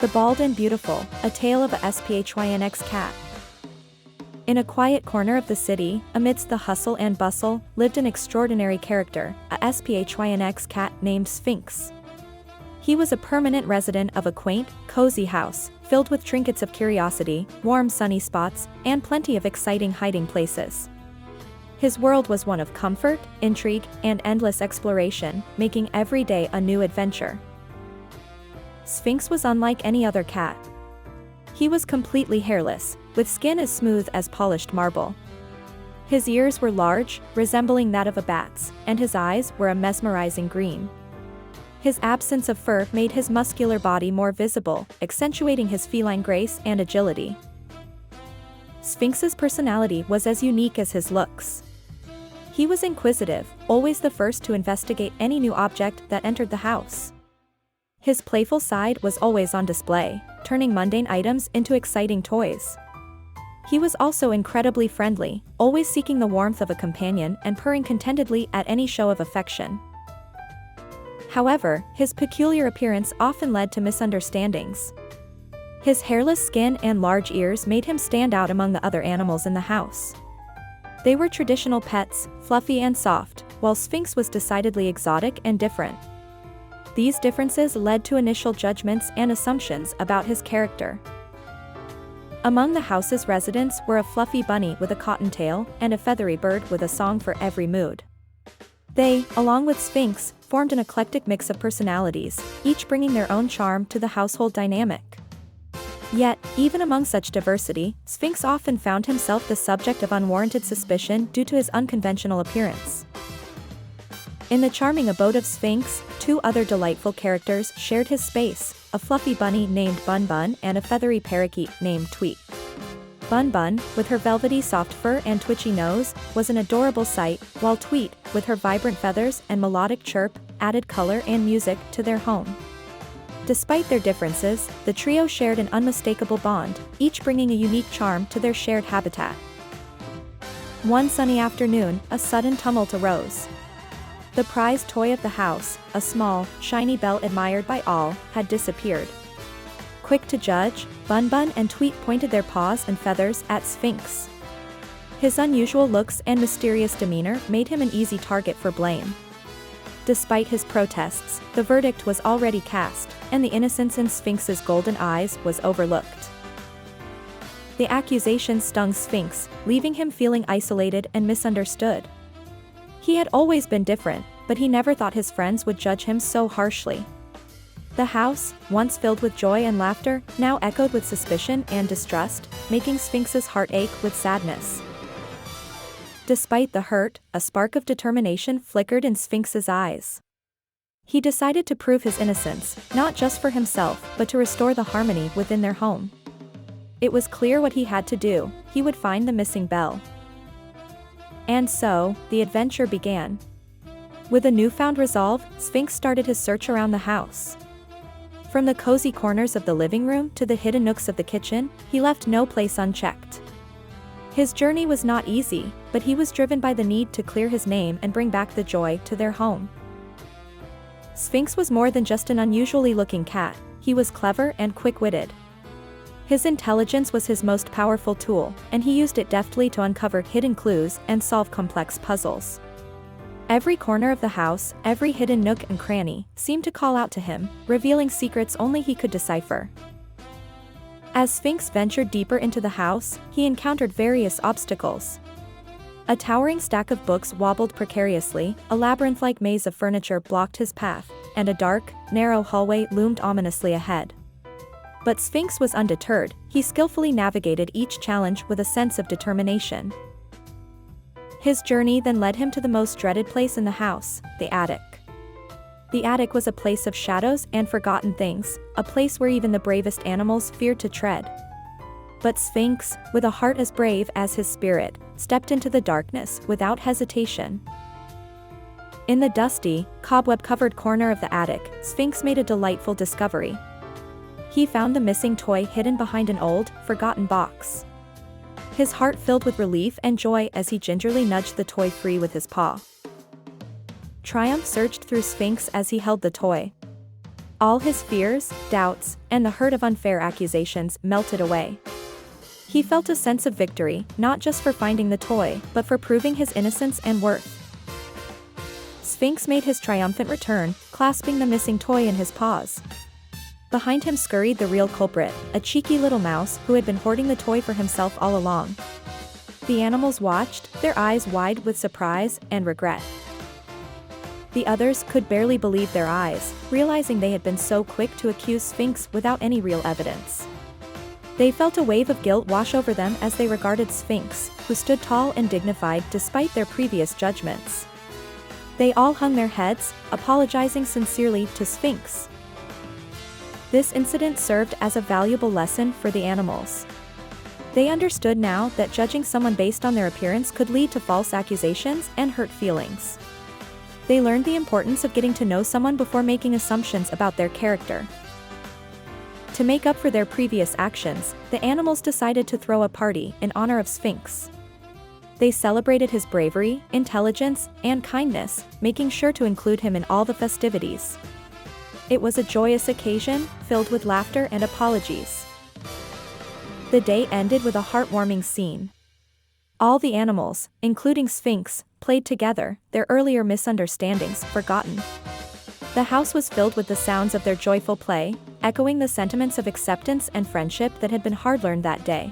The Bald and Beautiful, A Tale of a Sphinx Cat. In a quiet corner of the city, amidst the hustle and bustle, lived an extraordinary character, a Sphinx cat named Sphinx. He was a permanent resident of a quaint, cozy house, filled with trinkets of curiosity, warm sunny spots, and plenty of exciting hiding places. His world was one of comfort, intrigue, and endless exploration, making every day a new adventure. Sphinx was unlike any other cat. He was completely hairless, with skin as smooth as polished marble. His ears were large, resembling that of a bat's, and his eyes were a mesmerizing green. His absence of fur made his muscular body more visible, accentuating his feline grace and agility. Sphinx's personality was as unique as his looks. He was inquisitive, always the first to investigate any new object that entered the house. His playful side was always on display, turning mundane items into exciting toys. He was also incredibly friendly, always seeking the warmth of a companion and purring contentedly at any show of affection. However, his peculiar appearance often led to misunderstandings. His hairless skin and large ears made him stand out among the other animals in the house. They were traditional pets, fluffy and soft, while Sphinx was decidedly exotic and different. These differences led to initial judgments and assumptions about his character. Among the house's residents were a fluffy bunny with a cottontail and a feathery bird with a song for every mood. They, along with Sphinx, formed an eclectic mix of personalities, each bringing their own charm to the household dynamic. Yet, even among such diversity, Sphinx often found himself the subject of unwarranted suspicion due to his unconventional appearance. In the charming abode of Sphinx, two other delightful characters shared his space, a fluffy bunny named Bun Bun and a feathery parakeet named Tweet. Bun Bun, with her velvety soft fur and twitchy nose, was an adorable sight, while Tweet, with her vibrant feathers and melodic chirp, added color and music to their home. Despite their differences, the trio shared an unmistakable bond, each bringing a unique charm to their shared habitat. One sunny afternoon, a sudden tumult arose. The prized toy of the house, a small, shiny bell admired by all, had disappeared. Quick to judge, Bun Bun and Tweet pointed their paws and feathers at Sphinx. His unusual looks and mysterious demeanor made him an easy target for blame. Despite his protests, the verdict was already cast, and the innocence in Sphinx's golden eyes was overlooked. The accusation stung Sphinx, leaving him feeling isolated and misunderstood. He had always been different, but he never thought his friends would judge him so harshly. The house, once filled with joy and laughter, now echoed with suspicion and distrust, making Sphinx's heart ache with sadness. Despite the hurt, a spark of determination flickered in Sphinx's eyes. He decided to prove his innocence, not just for himself, but to restore the harmony within their home. It was clear what he had to do: he would find the missing bell. And so, the adventure began. With a newfound resolve, Sphinx started his search around the house. From the cozy corners of the living room to the hidden nooks of the kitchen, he left no place unchecked. His journey was not easy, but he was driven by the need to clear his name and bring back the joy to their home. Sphinx was more than just an unusually looking cat, he was clever and quick-witted. His intelligence was his most powerful tool, and he used it deftly to uncover hidden clues and solve complex puzzles. Every corner of the house, every hidden nook and cranny, seemed to call out to him, revealing secrets only he could decipher. As Sphinx ventured deeper into the house, he encountered various obstacles. A towering stack of books wobbled precariously, a labyrinth-like maze of furniture blocked his path, and a dark, narrow hallway loomed ominously ahead. But Sphinx was undeterred, he skillfully navigated each challenge with a sense of determination. His journey then led him to the most dreaded place in the house, the attic. The attic was a place of shadows and forgotten things, a place where even the bravest animals feared to tread. But Sphinx, with a heart as brave as his spirit, stepped into the darkness without hesitation. In the dusty, cobweb-covered corner of the attic, Sphinx made a delightful discovery. He found the missing toy hidden behind an old, forgotten box. His heart filled with relief and joy as he gingerly nudged the toy free with his paw. Triumph surged through Sphinx as he held the toy. All his fears, doubts, and the hurt of unfair accusations melted away. He felt a sense of victory, not just for finding the toy, but for proving his innocence and worth. Sphynx made his triumphant return, clasping the missing toy in his paws. Behind him scurried the real culprit, a cheeky little mouse who had been hoarding the toy for himself all along. The animals watched, their eyes wide with surprise and regret. The others could barely believe their eyes, realizing they had been so quick to accuse Sphynx without any real evidence. They felt a wave of guilt wash over them as they regarded Sphynx, who stood tall and dignified despite their previous judgments. They all hung their heads, apologizing sincerely to Sphynx. This incident served as a valuable lesson for the animals. They understood now that judging someone based on their appearance could lead to false accusations and hurt feelings. They learned the importance of getting to know someone before making assumptions about their character. To make up for their previous actions, the animals decided to throw a party in honor of Sphynx. They celebrated his bravery, intelligence, and kindness, making sure to include him in all the festivities. It was a joyous occasion, filled with laughter and apologies. The day ended with a heartwarming scene. All the animals, including Sphynx, played together, their earlier misunderstandings forgotten. The house was filled with the sounds of their joyful play, echoing the sentiments of acceptance and friendship that had been hard-learned that day.